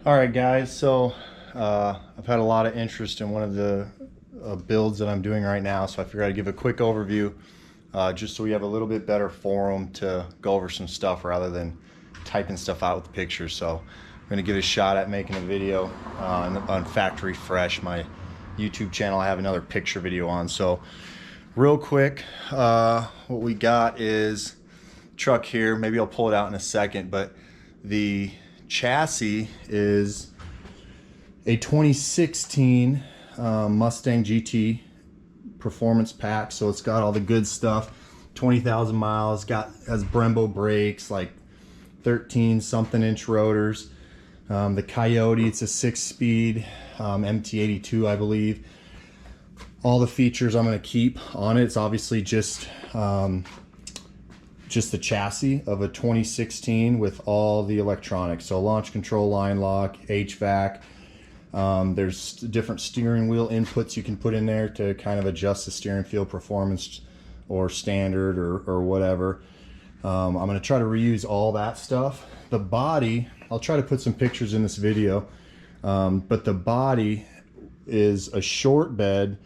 All right, guys, so I've had a lot of interest in one of the builds that I'm doing right now, so I figured I'd give a quick overview just so we have a little bit better forum to go over some stuff rather than typing stuff out with the pictures. So I'm going to give it a shot at making a video on FactoryFresh, my YouTube channel. I have another picture video on. So real quick, what we got is truck here. Maybe I'll pull it out in a second, but the chassis is a 2016 Mustang GT Performance Pack, so it's got all the good stuff. 20,000 miles, has Brembo brakes, like 13 something inch rotors. The Coyote, it's a 6-speed MT82, I believe. All the features I'm going to keep on it. It's obviously just the chassis of a 2016 with all the electronics. So launch control, line lock, HVAC. There's different steering wheel inputs you can put in there to kind of adjust the steering feel performance or standard or whatever. I'm going to try to reuse all that stuff. The body, I'll try to put some pictures in this video, but the body is a short bed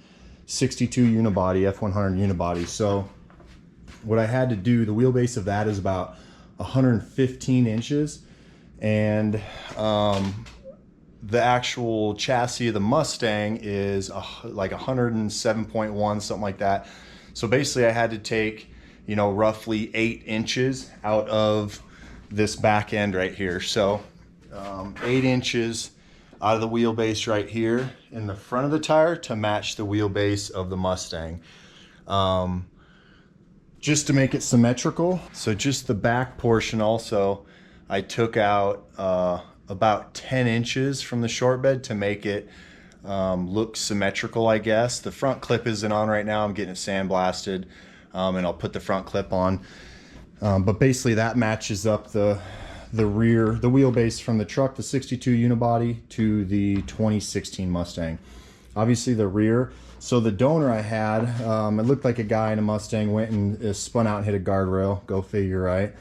62 unibody, F100 unibody. So what I had to do, the wheelbase of that is about 115 inches, and the actual chassis of the Mustang is like 107.1, something like that. So basically I had to take, you know, roughly 8 inches out of this back end right here. So 8 inches out of the wheelbase right here in the front of the tire to match the wheelbase of the Mustang. Just to make it symmetrical. So just the back portion also, I took out about 10 inches from the short bed to make it look symmetrical, I guess. The front clip isn't on right now. I'm getting it sandblasted, and I'll put the front clip on. But basically that matches up the wheelbase from the truck, the 62 unibody, to the 2016 Mustang. Obviously the rear, so the donor I had, it looked like a guy in a Mustang went and spun out and hit a guardrail. Go figure, right?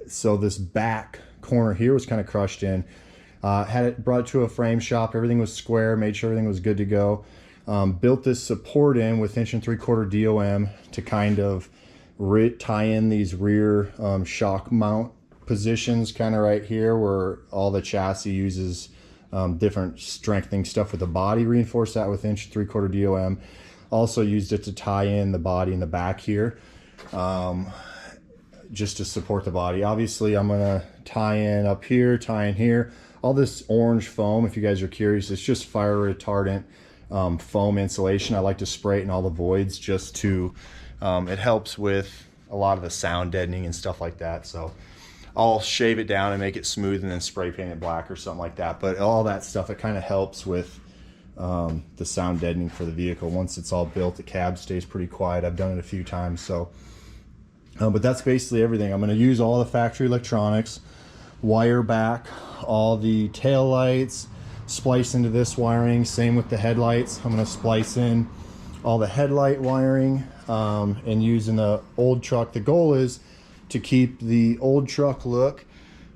So this back corner here was kind of crushed in. Had it brought to a frame shop. Everything was square. Made sure everything was good to go. Built this support in with 1 3/4 DOM to kind of tie in these rear shock mount positions, kind of right here where all the chassis uses different strengthening stuff with the body. Reinforced that with 1 3/4 DOM. Also used it to tie in the body in the back here, just to support the body. Obviously I'm gonna tie in up here, tie in here. All this orange foam, if you guys are curious, it's just fire retardant foam insulation. I like to spray it in all the voids just to it helps with a lot of the sound deadening and stuff like that. So I'll shave it down and make it smooth and then spray paint it black or something like that. But all that stuff, it kind of helps with the sound deadening for the vehicle. Once it's all built, the cab stays pretty quiet. I've done it a few times. So but that's basically everything. I'm going to use all the factory electronics, wire back all the tail lights, splice into this wiring. Same with the headlights. I'm going to splice in all the headlight wiring, and using the old truck. The goal is to keep the old truck look,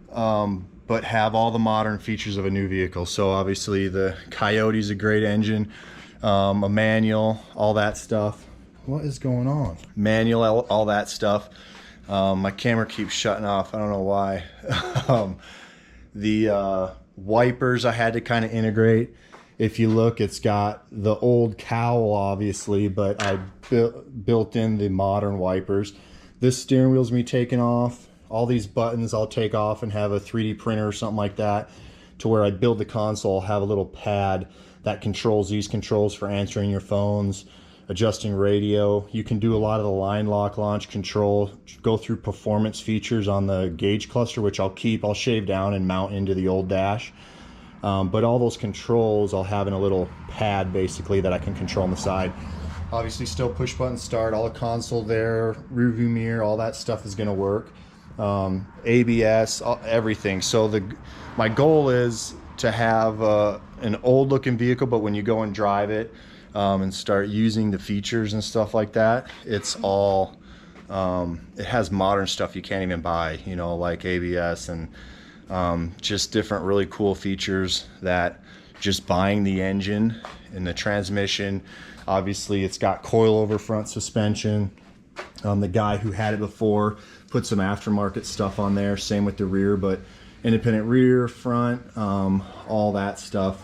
but have all the modern features of a new vehicle. So obviously the Coyote's a great engine, a manual, all that stuff. What is going on? Manual, all that stuff. My camera keeps shutting off. I don't know why. The wipers I had to kind of integrate. If you look, it's got the old cowl, obviously, but I built in the modern wipers. This steering wheel's me taking off. All these buttons I'll take off and have a 3D printer or something like that, to where I build the console. I'll have a little pad that controls these controls for answering your phones, adjusting radio. You can do a lot of the line lock, launch control, go through performance features on the gauge cluster, which I'll keep. I'll shave down and mount into the old dash. But all those controls I'll have in a little pad basically that I can control on the side. Obviously still push button start, all the console there, rear view mirror, all that stuff is going to work. ABS, everything. So my goal is to have an old looking vehicle, but when you go and drive it and start using the features and stuff like that, it's all it has modern stuff you can't even buy, you know, like ABS and Just different really cool features that just buying the engine and the transmission. Obviously it's got coilover front suspension. The guy who had it before put some aftermarket stuff on there, same with the rear, but independent rear, front, all that stuff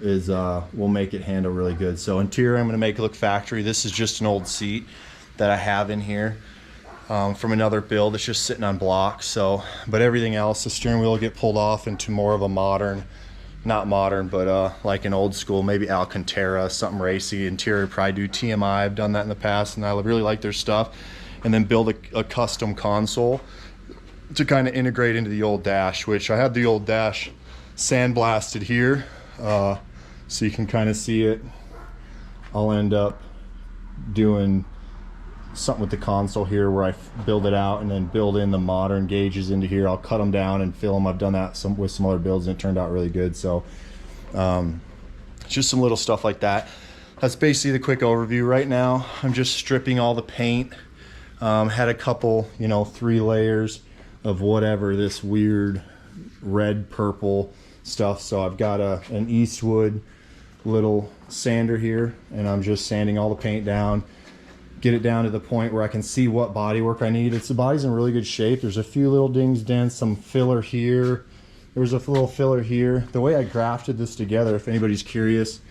is will make it handle really good. So interior, I'm going to make it look factory. This is just an old seat that I have in here from another build. It's just sitting on blocks. So, but everything else, the steering wheel will get pulled off into more of a modern, not modern, but like an old school, maybe Alcantara, something racy. Interior, probably do TMI. I've done that in the past, and I really like their stuff. And then build a custom console to kind of integrate into the old dash, which I have the old dash sandblasted here, so you can kind of see it. I'll end up doing something with the console here where I build it out and then build in the modern gauges into here. I'll cut them down and fill them. I've done that with some other builds and it turned out really good. So just some little stuff like that. That's basically the quick overview. Right now I'm just stripping all the paint. Had a couple, 3 layers of whatever, this weird red purple stuff. So I've got an Eastwood little sander here, and I'm just sanding all the paint down, get it down to the point where I can see what bodywork I need. The body's in really good shape. There's a few little dings, dents, some filler here. There's a little filler here. The way I grafted this together, if anybody's curious,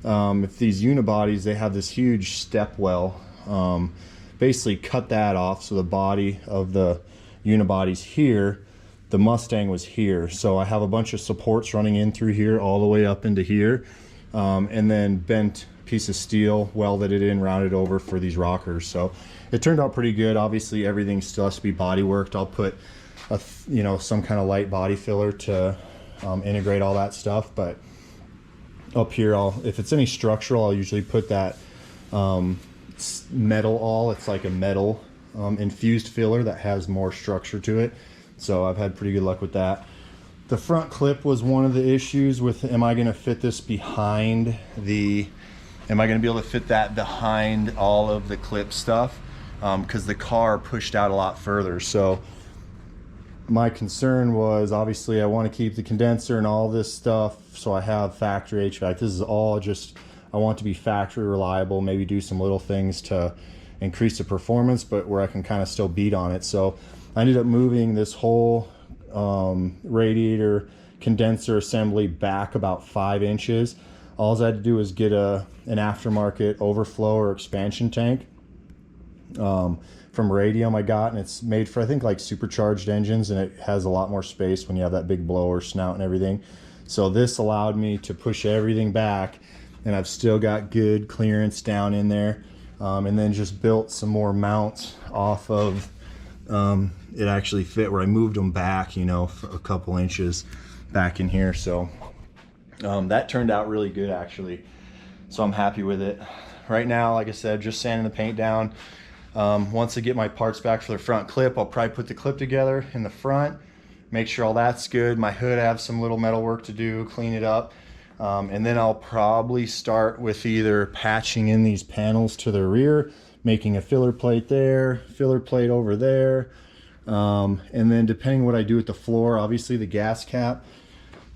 if these unibodies, they have this huge step well. Basically cut that off, so the body of the unibody's here, the Mustang was here. So I have a bunch of supports running in through here all the way up into here, and then bent piece of steel, welded it in, rounded over for these rockers. So it turned out pretty good. Obviously everything still has to be body worked. I'll put some kind of light body filler to integrate all that stuff, but up here, if it's any structural, I'll usually put that metal all. It's like a metal infused filler that has more structure to it. So I've had pretty good luck with that. The front clip was one of the issues with, am I going to fit this behind am I going to be able to fit that behind all of the clip stuff? Because the car pushed out a lot further. So my concern was, obviously I want to keep the condenser and all this stuff, so I have factory HVAC. This is all just, I want it to be factory reliable, maybe do some little things to increase the performance, but where I can kind of still beat on it. So I ended up moving this whole radiator condenser assembly back about 5 inches. All I had to do was get an aftermarket overflow or expansion tank from Radium I got, and it's made for, I think, like supercharged engines, and it has a lot more space when you have that big blower snout and everything. So this allowed me to push everything back, and I've still got good clearance down in there, and then just built some more mounts off of it actually fit where I moved them back, for a couple inches back in here. So that turned out really good actually, so I'm happy with it. Right now, like I said, just sanding the paint down. Once I get my parts back for the front clip, I'll probably put the clip together in the front, make sure all that's good. My hood, I have some little metal work to do, clean it up. And then I'll probably start with either patching in these panels to the rear, making a filler plate there, filler plate over there. And then depending what I do with the floor, obviously the gas cap,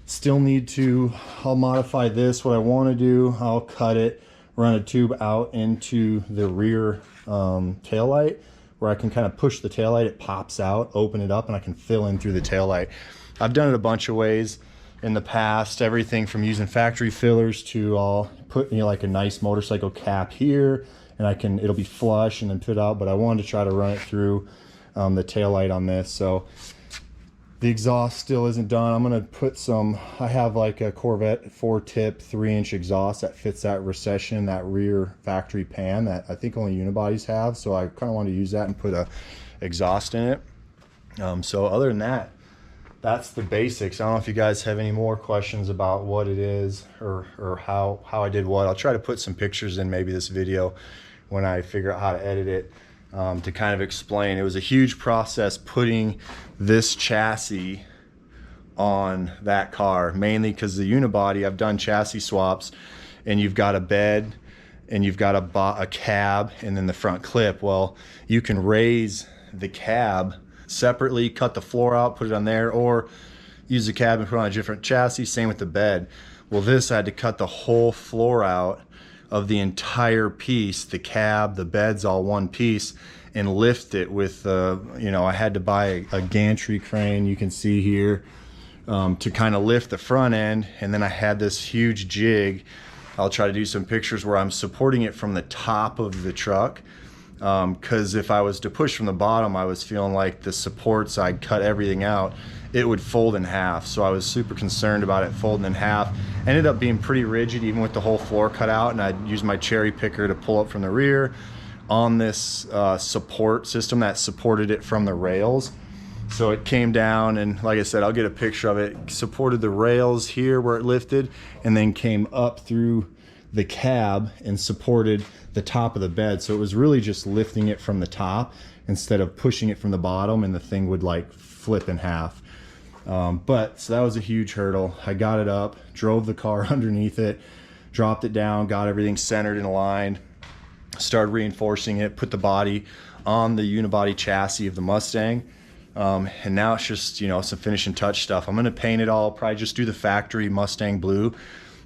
still need to, I'll modify this. What I want to do, I'll cut it, run a tube out into the rear taillight, where I can kind of push the taillight, it pops out, open it up, and I can fill in through the taillight. I've done it a bunch of ways in the past, everything from using factory fillers to I'll put like a nice motorcycle cap here, and it'll be flush and then put out, but I wanted to try to run it through the taillight on this. So the exhaust still isn't done. I'm gonna put I have like a Corvette 4-tip 3-inch exhaust that fits that recession, that rear factory pan that I think only unibodies have. So I kind of want to use that and put a exhaust in it. So other than that, that's the basics. I don't know if you guys have any more questions about what it is or how I did what. I'll try to put some pictures in maybe this video when I figure out how to edit it, to kind of explain. It was a huge process putting this chassis on that car, mainly because the unibody, I've done chassis swaps, and you've got a bed and you've got a cab and then the front clip. Well, you can raise the cab separately, cut the floor out, put it on there, or use the cab and put on a different chassis. Same with the bed. Well, this I had to cut the whole floor out of the entire piece, the cab, the bed's all one piece, and lift it with, you know, I had to buy a gantry crane, you can see here, to kind of lift the front end. And then I had this huge jig. I'll try to do some pictures where I'm supporting it from the top of the truck. Because if I was to push from the bottom, I was feeling like the supports, I'd cut everything out, it would fold in half. So I was super concerned about it folding in half. Ended up being pretty rigid even with the whole floor cut out, and I'd use my cherry picker to pull up from the rear on this support system that supported it from the rails. So it came down, and like I said, I'll get a picture of it, supported the rails here where it lifted, and then came up through the cab and supported the top of the bed. So it was really just lifting it from the top instead of pushing it from the bottom, and the thing would like flip in half. But so that was a huge hurdle. I got it up, drove the car underneath it, dropped it down, got everything centered and aligned, started reinforcing it, put the body on the unibody chassis of the Mustang. And now it's just, you know, some finishing touch stuff. I'm gonna paint it all, probably just do the factory Mustang blue.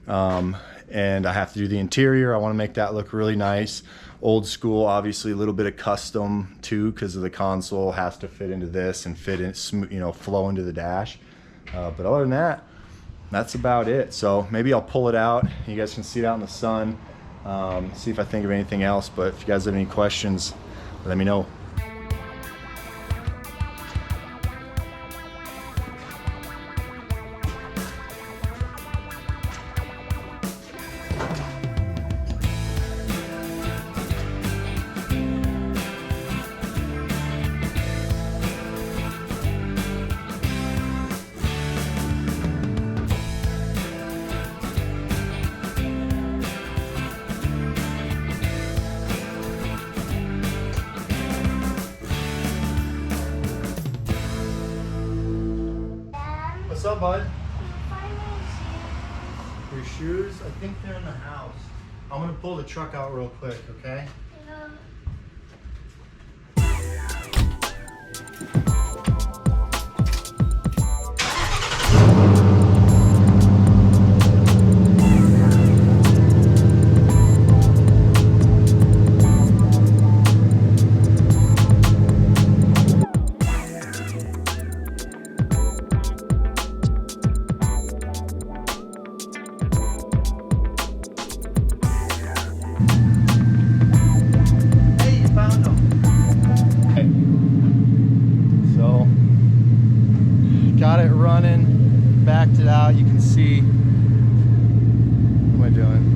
And I have to do the interior. I want to make that look really nice, old school, obviously a little bit of custom too, because of the console has to fit into this and fit in, you know, flow into the dash. But other than that, that's about it. So maybe I'll pull it out, you guys can see it out in the sun, see if I think of anything else. But if you guys have any questions, let me know. What's up, bud? Your shoes? I think they're in the house. I'm gonna pull the truck out real quick, okay? Yeah. Got it running, backed it out. You can see, what am I doing?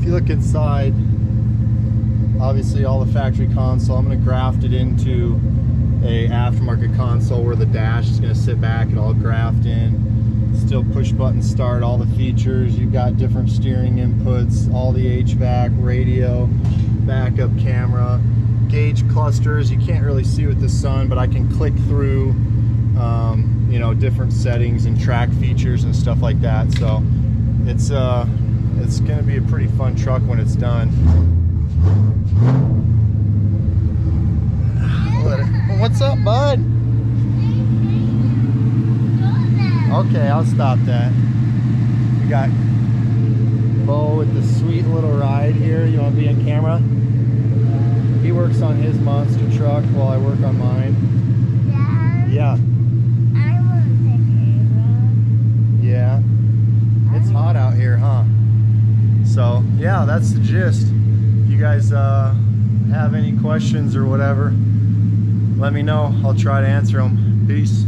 Look inside, obviously all the factory console. I'm going to graft it into a aftermarket console where the dash is going to sit back and all graft in. Still push button start, all the features. You've got different steering inputs, all the HVAC, radio, backup camera, gauge clusters. You can't really see with the sun, but I can click through you know, different settings and track features and stuff like that. So it's going to be a pretty fun truck when it's done. What's up, bud? Okay, I'll stop that. We got Bo with the sweet little ride here. You want to be on camera? He works on his monster truck while I work on mine. Yeah. I want to take it. Yeah. It's hot out here, huh? So yeah, that's the gist. You guys have any questions or whatever, let me know. I'll try to answer them. Peace.